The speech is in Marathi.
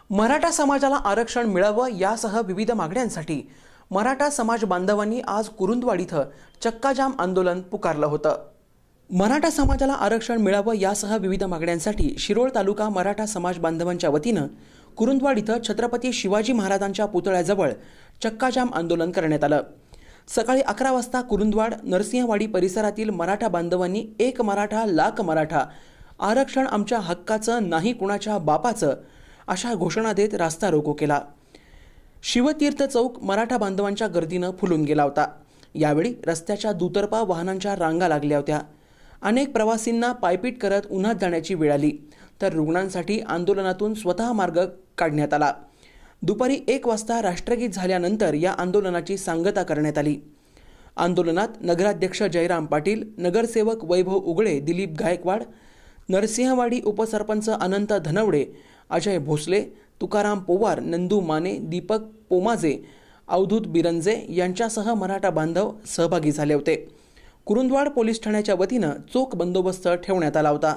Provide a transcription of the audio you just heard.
मराठा समाजाला आरक्षण मिळावं यासह विविध मागण्यांसाठी मराठा समाज बांधवांनी आज कुरुंदवाड इथं चक्काजाम आंदोलन पुकारलं होतं। मराठा समाजाला आरक्षण मिळावं यासह विविध मागण्यांसाठी शिरोळ तालुका मराठा समाज बांधवांच्या वतीनं कुरुंदवाड इथं छत्रपती शिवाजी महाराजांच्या पुतळ्याजवळ चक्काजाम आंदोलन करण्यात आलं। सकाळी 11 वाजता कुरुंदवाड नरसिंहवाडी परिसरातील मराठा बांधवांनी एक मराठा लाख मराठा, आरक्षण आमच्या हक्काचं नाही कुणाच्या बापाचं अशा घोषणा देत रास्ता रोको केला। शिवतीर्थ चौक मराठा बांधवांच्या गर्दीनं फुलून गेला होता। यावेळी रस्त्याच्या दुतर्फा वाहनांच्या रांगा लागल्या होत्या। अनेक प्रवासींना पायपीट करत उन्हात जाण्याची वेळ आली, तर रुग्णांसाठी आंदोलनातून स्वतः मार्ग काढण्यात आला। दुपारी 1 वाजता राष्ट्रगीत झाल्यानंतर या आंदोलनाची सांगता करण्यात आली। आंदोलनात नगराध्यक्ष जयराम पाटील, नगरसेवक वैभव उगळे, दिलीप गायकवाड, नरसिंहवाडी उपसरपंच अनंत धनवडे, अजय भोसले, तुकाराम पोवार, नंदू माने, दीपक पोमाजे, अवधूत बिरंजे यांच्यासह मराठा बांधव सहभागी झाले होते। कुरुंदवाड पोलीस ठाण्याच्या वतीनं चोख बंदोबस्त ठेवण्यात आला होता।